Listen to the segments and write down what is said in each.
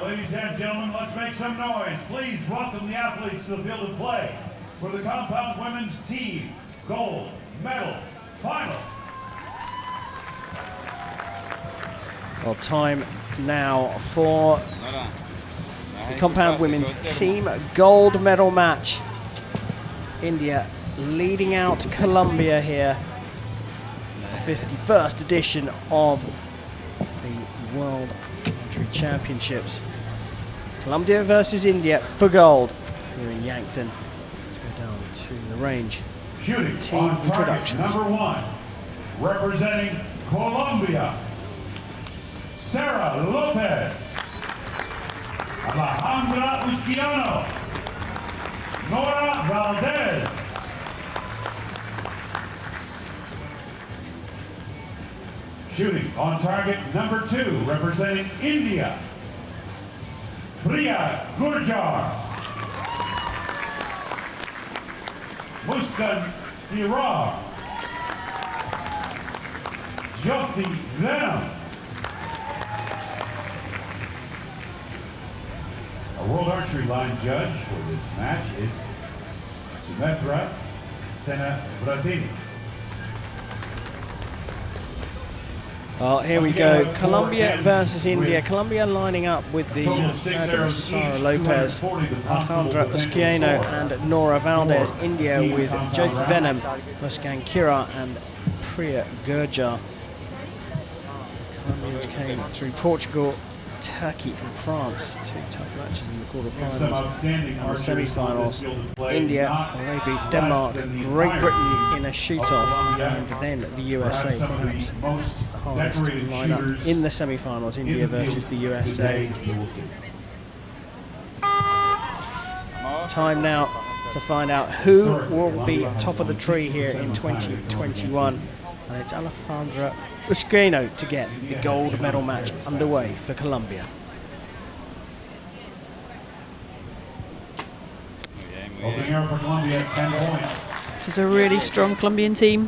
Ladies and gentlemen, let's make some noise. Please welcome the athletes to the field of play for the compound women's team gold medal final. Well, time now for the compound women's team gold medal match. India leading out Colombia here. The 51st edition of the World Archery Championships. Colombia versus India for gold here in Yankton. Let's go down to the range. Shooting team introductions. Number 1, representing Colombia, Sarah Lopez, Alejandra Usquiano, Nora Valdez, shooting on target number 2, representing India, Priya Gurjar, Muskan Dirar, Jyoti Venom. Our World Archery Line judge for this match is Sumitra Senabratini. Well, here we go. Colombia versus India. Colombia lining up with the Sarah Lopez, Alejandra Usquiano and Nora Valdez. India with Jyoti Venom, Muskan Kira and Priya Gurjar. Colombians came through Portugal, Turkey and France. 2 tough matches in the quarterfinals and the semi-finals. India, well, they beat Denmark, Great Britain in a shoot-off, and then the USA, perhaps the hardest lineup in the semi-finals. India versus the USA. Time now to find out who will be top of the tree here in 2021. And it's Alejandra Usquiano to get the gold medal match underway for Colombia. Opening up for Colombia, 10 points. This is a really strong Colombian team.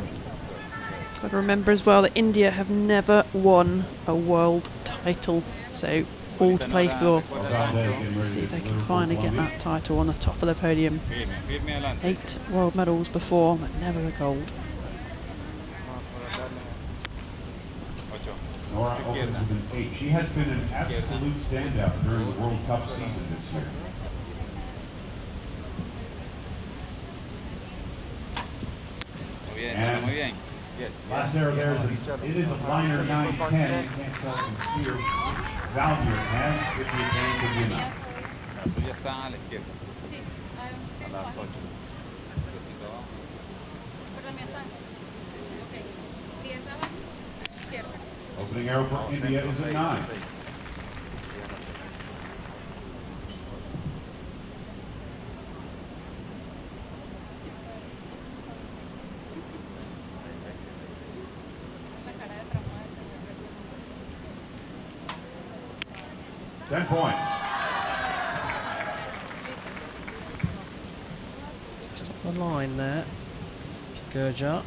Got to remember as well that India have never won a world title, so all to play for. Let's see if they can finally get that title on the top of the podium. 8 world medals before, but never a gold. Nora opens with an 8. She has been an absolute standout during the World Cup season this year. And last arrow there is a liner 9-10. You can't tell from here. Valmir has with the advantage of the amount. Eso ya está a la izquierda. Sí, A las 8. Opening arrow for India is a 9. $10 points. Stop the line there. Gurjar.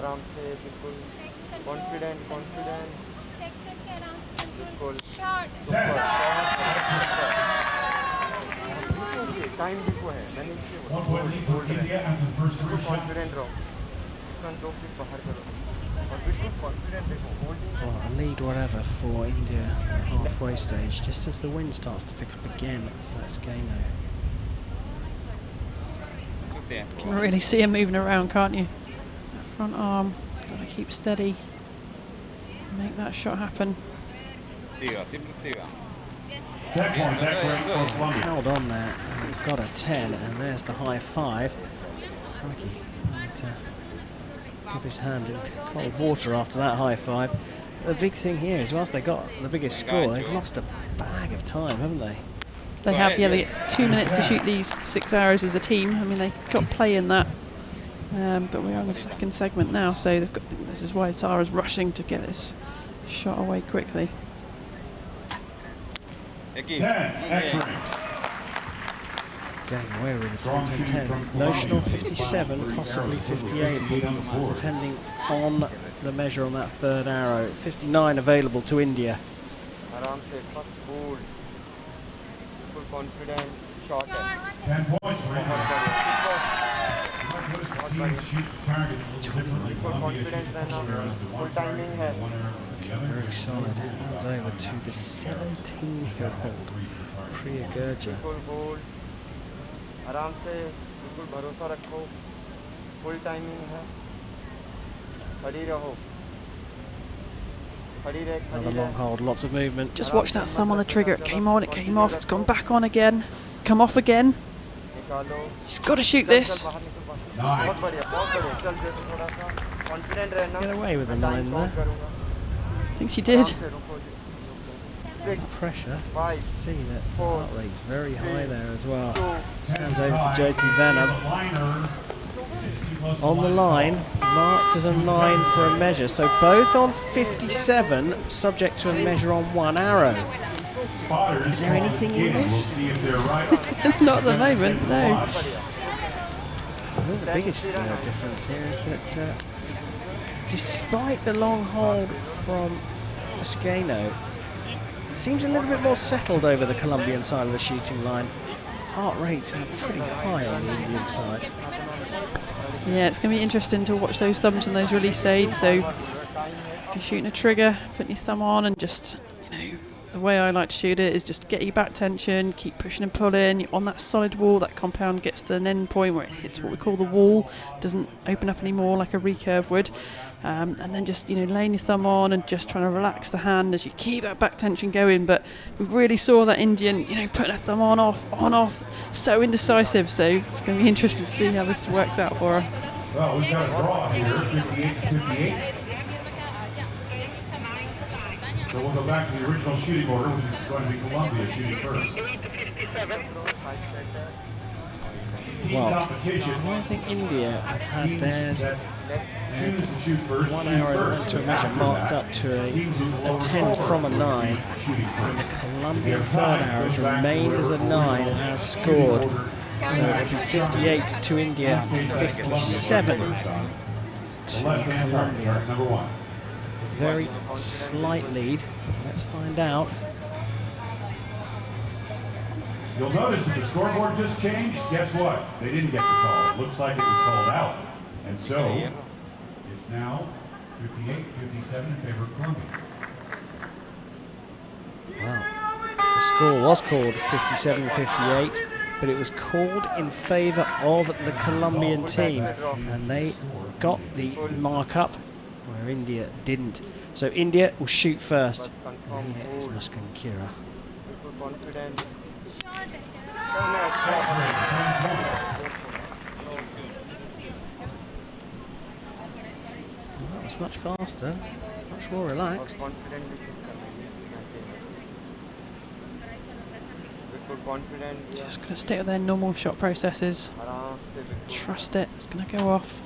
आराम से बिल्कुल confident check करके आराम से बिल्कुल shot time भी को है मैंने कॉन्फिडेंट रहो कंट्रोल भी बाहर करो और बिल्कुल कॉन्फिडेंट देखो holding Well, a lead whatever for India at the halfway stage, just as the wind starts to pick up again for Usquiano. You can really see him moving around, can't you? That front arm, got to keep steady, make that shot happen. 10 points, excellent for Colombia. Held on there and got a 10, and there's the high 5. Crikey, I need to dip his hand in cold water after that high 5. The big thing here is, whilst they got the biggest score, they've lost a bag of time, haven't they? They have, yeah, they get 2 minutes to shoot these 6 arrows as a team. I mean, they got play in that. But we're on the second segment now, so they've got, this is why Tara's rushing to get this shot away quickly. 10, excellent. Getting away with a 10-10-10. Notional 57, possibly 58, depending on the measure on that third arrow. 59 available to India. आराम से first hold, full confident, shot है. 10 points for India. Full confidence रहना, full timing है. Very solid. Hands over to the 17 hill hold. Priya Gurja. Full hold, आराम से बिल्कुल भरोसा रखो. Full timing है. खड़ी रहो. Another long hold, lots of movement. Just watch that thumb on the trigger. It came on, it came off, it's gone back on again. Come off again. She's got to shoot this. Get away with a 9 there. I think she did. Pressure. See that the heart rate's very high there as well. Hands over to Jyoti Venom. On the line, marked as a 9 for a measure. So both on 57, subject to a measure on 1 arrow. Is there anything in this? Not at the moment, no. I think the biggest difference here is that despite the long hold from Esqueno, it seems a little bit more settled over the Colombian side of the shooting line. Heart rates are pretty high on the Indian side. Yeah, it's going to be interesting to watch those thumbs and those release aids. So if you're shooting a trigger, putting your thumb on and just, you know, the way I like to shoot it is just get your back tension, keep pushing and pulling. You're on that solid wall, that compound gets to an end point where it hits what we call the wall, doesn't open up anymore like a recurve would. And then just, you know, laying your thumb on and just trying to relax the hand as you keep that back tension going. But we really saw that Indian, you know, putting her thumb on, off, so indecisive. So it's going to be interesting to see how this works out for her. Well, we've got a draw here, 58-58. So we'll go back to the original shooting order, which is going to be Colombia shooting first. Well, I think India have had theirs 1 arrow into a measure marked up to a 10 from a 9, and the Colombian third arrow has remained as a 9 and has scored. So it'll be 58 to India, 57 to Colombia. Very slight lead. Let's find out. You'll notice that the scoreboard just changed. Guess what? They didn't get the call. It looks like it was called out. And so it's now 58-57 in favor of Colombia. Wow. The score was called 57-58, but it was called in favor of the Colombian team, and they got the mark-up where India didn't. So India will shoot first. And here is Muskan Kira. Well, that was much faster, much more relaxed. Just going to stick with their normal shot processes. Trust it, it's going to go off.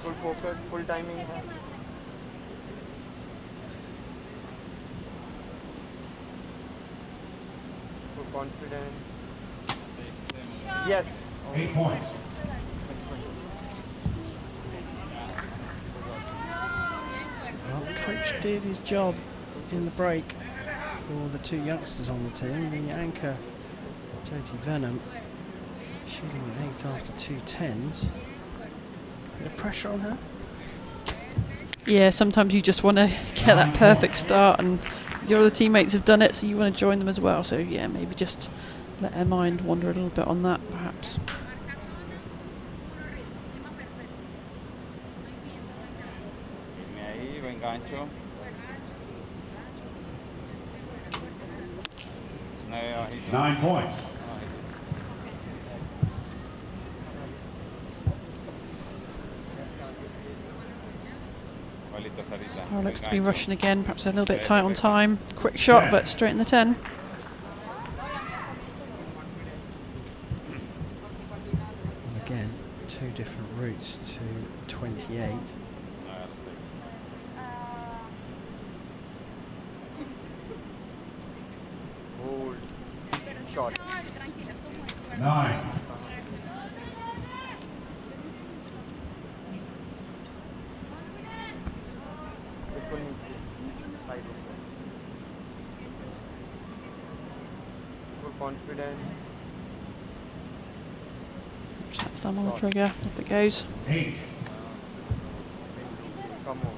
Full focus, full timing. Full confidence. Yes. 8 points. Well, coach did his job in the break for the 2 youngsters on the team. The anchor, Jyoti Venom, shooting an 8 after 2 10s. Bit of pressure on her. Yeah, sometimes you just want to get that perfect start, and your other teammates have done it, so you want to join them as well. So yeah, maybe just let her mind wander a little bit on that, perhaps. Gancho. 9 points. Scar looks to be rushing again, perhaps a little bit tight on time. Quick shot, but straight in the 10. And again, 2 different routes to 28. confident. Just that thumb on the trigger, off it goes. 8. Come on, come on.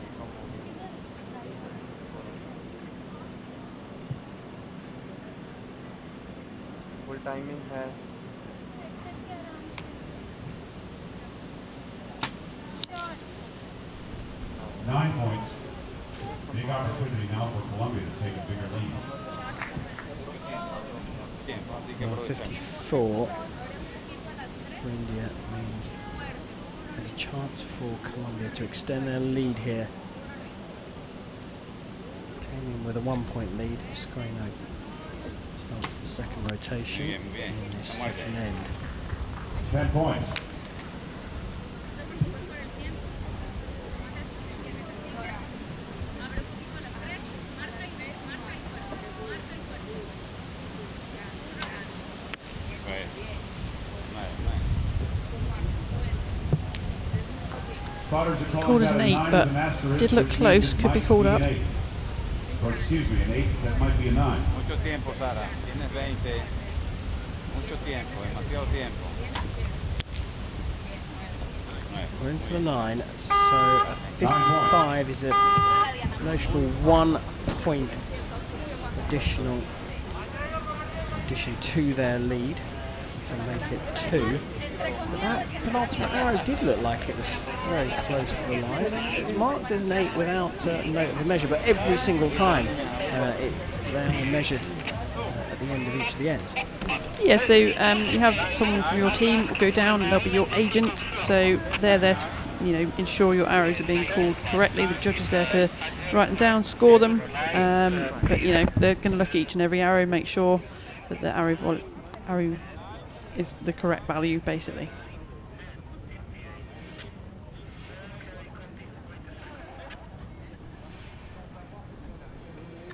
Full timing है. Short. 9 points. Big opportunity now for Colombia to take a bigger lead. Tiempo, así que Well, aprovechamos. 54 for India means there's a chance for Colombia to extend their lead here. Came in with a 1-point lead. Scrino starts the second rotation Muy bien, muy bien. in this Estamos ahí. second end. 10 points. Pues, nueve. Spotters are calling Called as that an a 8, 9 but with an asterisk, did look which close, means it could be might called an up. 8. Or excuse me, an 8 that might be a 9. Mucho tiempo, Sara. Tienes 20. Mucho tiempo, demasiado tiempo. Nueve. We're Muy into the bien. 9, so a 55 is a notional 1-point addition to their lead to make it 2. But that penultimate arrow did look like it was very close to the line. It's marked as an 8 without note of the measure, but every single time they are measured at the end of each of the ends. Yeah, so you have someone from your team will go down and they'll be your agent, so they're there to ensure your arrows are being called correctly. The judge is there to write them down, score them, but they're going to look at each and every arrow, make sure that the arrow is the correct value, basically.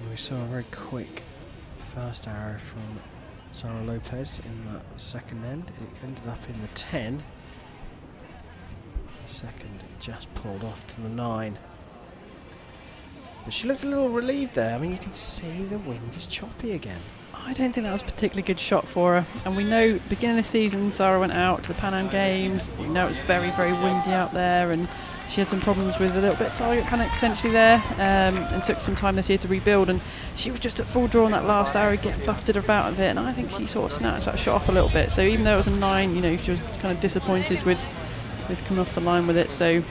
We saw a very quick first arrow from Sara Lopez in the second end. It ended up in the 10. Second just pulled off to the 9. But she looked a little relieved there. I mean, you can see the wind is choppy again. I don't think that was a particularly good shot for her. And we know beginning of the season, Sarah went out to the Pan Am Games. We know it was very, very windy out there, and she had some problems with a little bit of target panic potentially there, and took some time this year to rebuild. And she was just at full draw on that last arrow, getting buffeted about a bit, and I think she sort of snatched that shot off a little bit. So even though it was a 9, she was kind of disappointed with coming off the line with it. So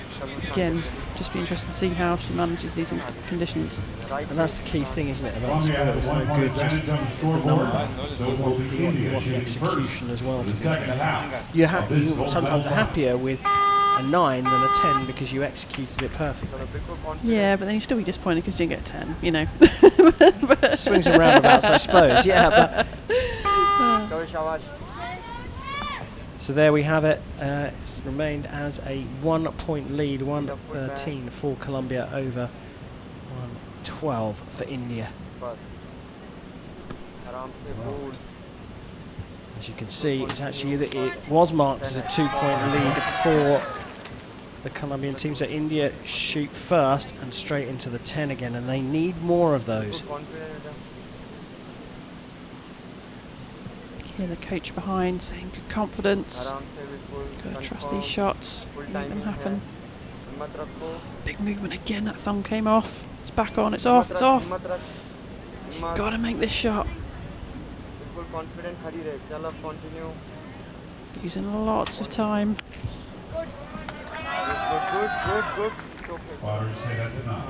again, just be interested to see how she manages these conditions. And that's the key thing, isn't it? About Colombia sport, has it's a no 1-point good just advantage on the the scoreboard. number. So it will be India You want the shooting first execution as well for to the be second good. half. You of this you gold sometimes medal are happier with a 9 than a 10 because you executed it perfectly. Yeah, but then you still be disappointed because you didn't get a 10, Swings and roundabouts, I suppose. Yeah, but so there we have it. It's remained as a 1-point lead, 1-13 for Colombia over 1-12 for India. As you can see, it's actually it was marked as a 2-point lead for the Colombian team. So India shoot first and straight into the 10 again, and they need more of those. Hear the coach behind saying good confidence. Gotta trust these shots, make them happen. Big movement again, that thumb came off. It's back on, it's off, it's off. You've gotta make this shot. Using lots of time. Good. Spotters say that's enough.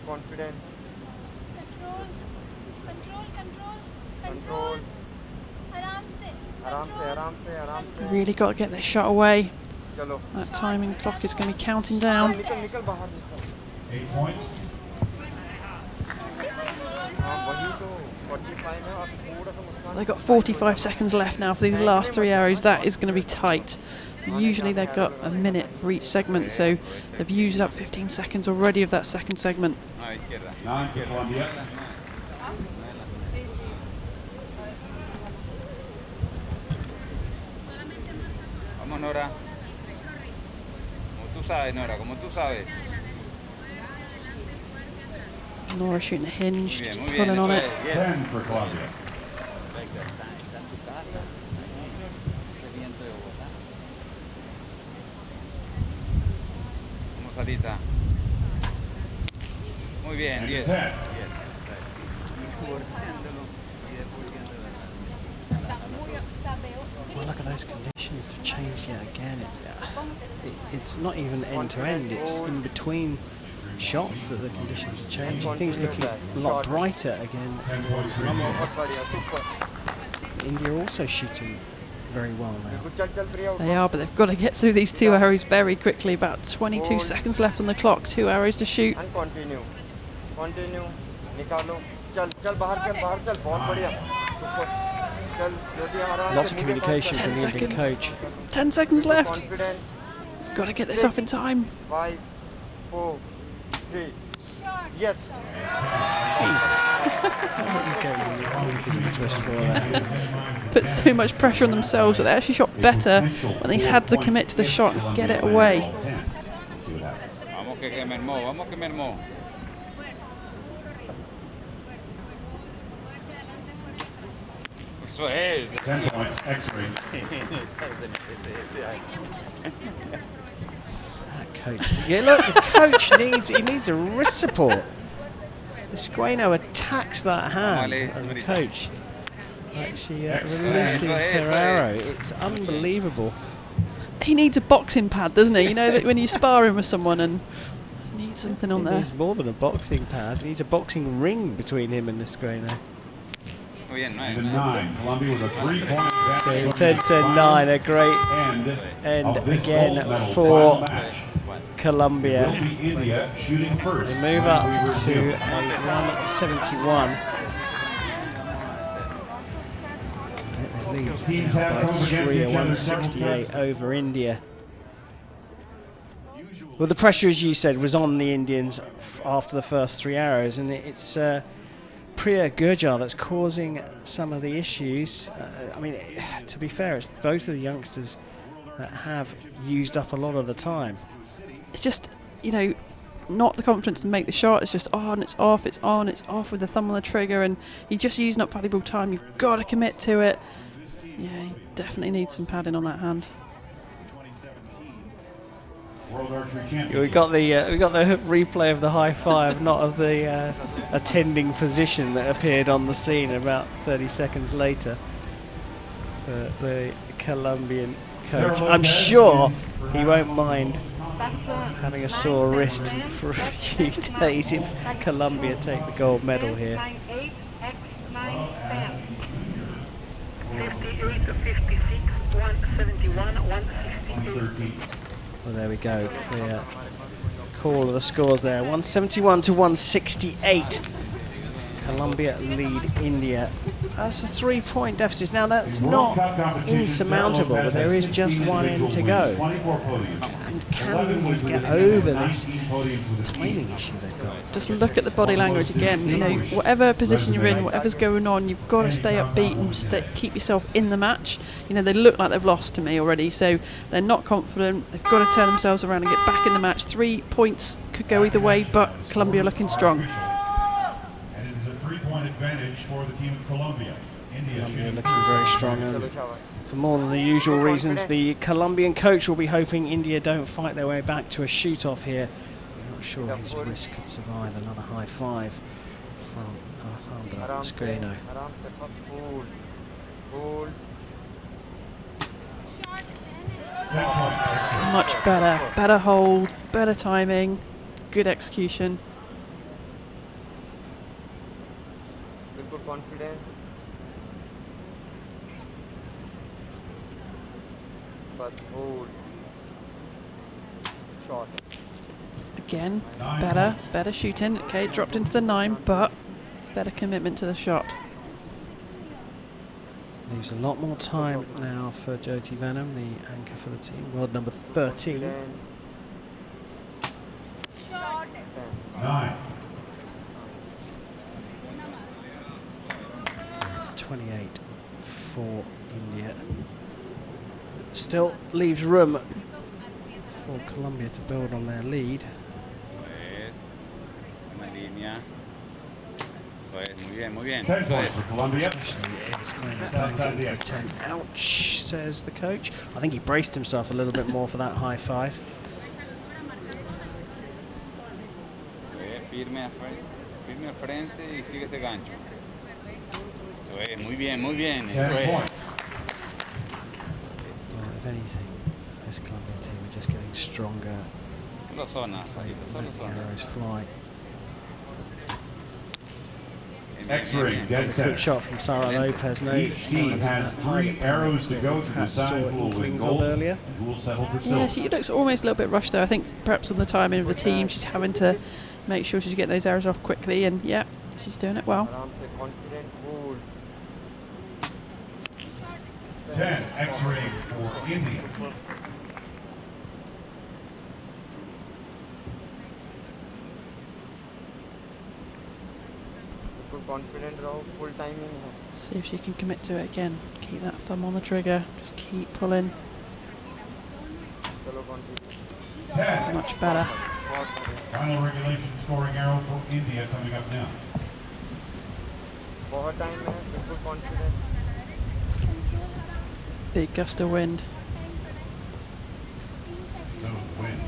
Confident. Control. आराम से. Really got to get this shot away. चलो. That timing clock is going to be counting down. निकल बाहर निकल. 8 points. वही तो 45 है आप थोड़ा सा मुस्कान. They've got 45 seconds left now for these last 3 arrows. That is going to be tight. Usually they've got a minute for each segment, so they've used up 15 seconds already of that second segment. 9 for Colombia. Vamos, Nora. Como tú sabes, Nora, como tú sabes. Nora shooting a hinge, Muy just bien, muy pulling bien. on it. Después, 10 for Colombia. Perfecto, está en tu casa. Ese viento de Bogotá. Vamos, Adita. Muy bien, And 10. 10. Well, look at those conditions have changed yet again. It's not even end to end, it's in between shots that the conditions are changing. Things looking a lot brighter again. 10 points for India. बहुत बढ़िया, super. India also shooting very well now. चल चल प्रिया, They are, but they've got to get through these 2 arrows very quickly. About 22 seconds left on the clock. 2 arrows to shoot. and continue, निकालो, चल चल बाहर चल, बहुत बढ़िया, super. चल ज्योति आराम Lots से, of मुझे communication पास from कर। the Indian 10 coach. 10 seconds कर, left. confident, Got to get this off in time. 5, 4, 3, yes. Twist for that. Put so much pressure on themselves, but they actually shot better when they had to commit to the shot and get it away. We'll see what happens. Vamos que mermó. Eso es. 10 points, X-ray. That coach. Yeah, look, the coach needs a wrist support. Esqueno attacks that hand, and the coach actually releases her arrow. It's unbelievable. He needs a boxing pad, doesn't he? You know that when you're sparring with someone and you need something on He there. needs more than a boxing pad. He needs a boxing ring between him and Esqueno. Muy bien, And a 9. Colombia with a 3-point So advantage. 10-9, a great end of this again gold medal for final match. Colombia. Will be India shooting first. They move up to a 171. They lead Teams have by come against 3 each at other several 168 times. over India. Well, the pressure, as you said, was on the Indians after the first 3 arrows, and it's Priya Gurjar that's causing some of the issues. I mean, to be fair, it's both of the youngsters that have used up a lot of the time. It's just, you know, not the confidence to make the shot. It's just on, it's off, it's on, it's off with the thumb on the trigger, and you're just using up valuable time. You've got to commit to it. Yeah, you definitely need some padding on that hand. World Archery Championships. We got the replay of the high five, not of the attending physician that appeared on the scene about 30 seconds later. The Colombian coach. I'm sure he won't mind having a sore wrist for a few days if Colombia take the gold medal here. 113. Well, there we go. The call of the scores there. 171 to 168. Colombia lead India. That's a 3-point deficit. Now that's not insurmountable, but there is just one end to go. 24 podiums. And can the Indians get over this timing issue they've got? Just look at the body language again. You know, whatever position you're in, whatever's going on, you've got to stay upbeat and keep yourself in the match. You know, they look like they've lost to me already, so they're not confident. They've got to turn themselves around and get back in the match. 3 points could go either way, but Colombia looking strong. And it is a 3-point advantage for the team of Colombia. India Colombia shooting looking very strong. And for more than the usual reasons, the Colombian coach will be hoping India don't fight their way back to a shoot-off here. I'm not sure his wrist could survive another high five from Alejandro Esqueno. आराम से, first hold, hold. Much better hold, better timing, good execution. बिल्कुल confident. First hold. Shot. Again, better shooting. Okay, dropped into the 9, but better commitment to the shot. Leaves a lot more time now for Jyoti Venom, the anchor for the team, world number 13. 9. 28 for India. Still leaves room for Colombia to build on their lead. Una línea. muy bien, muy bien. 10 Eso points es. for Colombia. It's going to bangs into the 10. Ouch, says the coach. I think he braced himself a little bit more for that high five. Firme al frente y sigue ese gancho. Eso es, muy bien, muy bien. 10 Eso es. points. Well, if anything, this Colombian team are just getting stronger. Solo zona, As they solo let the zona. arrows fly. X-ray, dead Good center. shot from Sara Lopez. No Each team has 3 arrows to go to decide who will win gold and who will settle for Yeah, silver. she looks almost a little bit rushed though. I think perhaps on the timing of the team, she's having to make sure she's getting those arrows off quickly, and yeah, she's doing it well. आराम से confident, cool. 10 X-ray for India. बिल्कुल confident रहो, full timing है. See if she can commit to it again. Keep that thumb on the trigger. Just keep pulling. चलो confident. 10. Much better. बहुत बढ़िया. Final regulation scoring arrow for India coming up now. बहुत time है, बिल्कुल confident. Big gust of wind. So is the wind.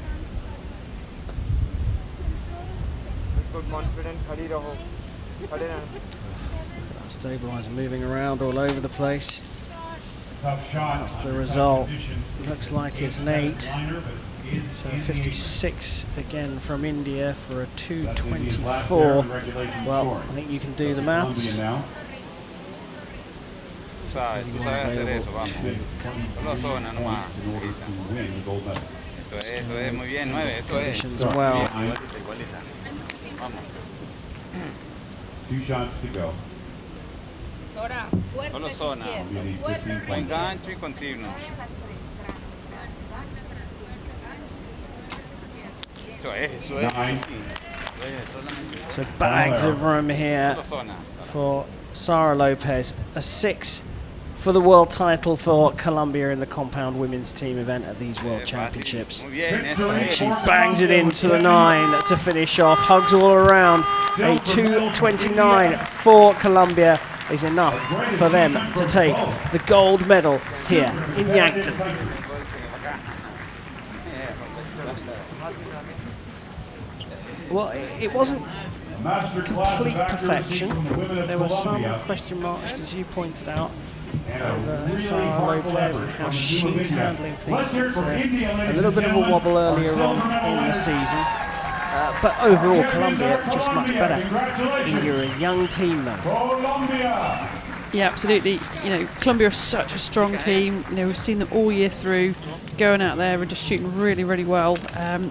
बिल्कुल confident, खड़ी रहो. खड़े रहना. That stabilizer moving around all over the place. Tough shot. That's the under tough result. conditions. Looks like it's an 8-7 8. liner, but is So in the 56 again from India for a That's India's last 224. arrow in regulation Well, scoring. I think you can do the Colombia maths. now. Tú sabes hacer eso, vamos. Solo zona nomás. Points in order to win gold medal. Eso es, muy bien, 9, eso es. Conditions well. Igualita. Vamos. 2 shots to go. Solo zona. Colombia needs 15 Buen points. gancho y continuo. Eso es, eso es. 9. Solamente So bags of room here solo zona. for Sara Lopez. A 6 for the world title for Colombia in the compound women's team event at these World Championships. Muy bien, eso And es. she bangs it into the 9 to finish off. Hugs all around. A 2:29 for Colombia is enough for them to take the gold medal here in Yankton. Well, it wasn't complete perfection. There were some question marks, as you pointed out, over Sara Lopez and how she's handling things. It's a little bit of a wobble earlier on in the season. But overall, Colombia just much better. India are a young team though. Colombia. Yeah, absolutely. You know, Colombia are such a strong team. You know, we've seen them all year through, going out there and just shooting really, really well.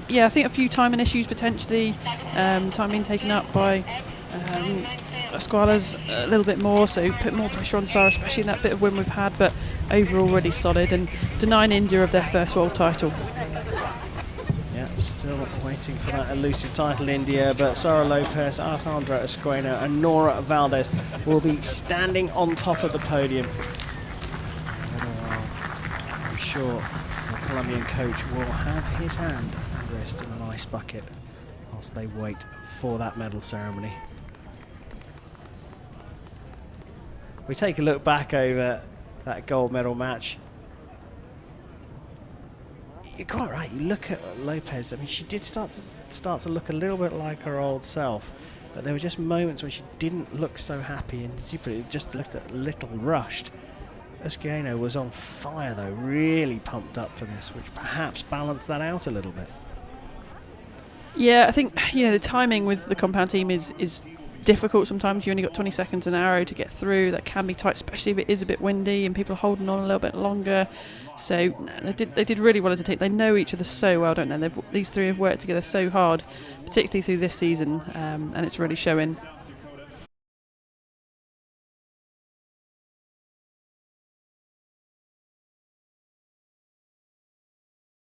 Yeah, I think a few timing issues potentially. Time being taken up by Esquala's a little bit more, so put more pressure on Sara, especially in that bit of win we've had. But overall, really solid and denying India of their first world title. Yeah, still waiting for that elusive title, India, but Sara Lopez, Alejandra Escuena and Nora Valdez will be standing on top of the podium. I'm sure the Colombian coach will have his hand and wrist in an ice bucket whilst they wait for that medal ceremony. We take a look back over that gold medal match. You're quite right. You look at Lopez. I mean, she did start to look a little bit like her old self, but there were just moments when she didn't look so happy, and as you put it, just looked a little rushed. Escuena was on fire though, really pumped up for this, which perhaps balanced that out a little bit. Yeah, I think the timing with the compound team is difficult sometimes. You only got 20 seconds an arrow to get through. That can be tight, especially if it is a bit windy and people are holding on a little bit longer. So they did really well as a team. They know each other so well, don't they? These three have worked together so hard, particularly through this season, and it's really showing.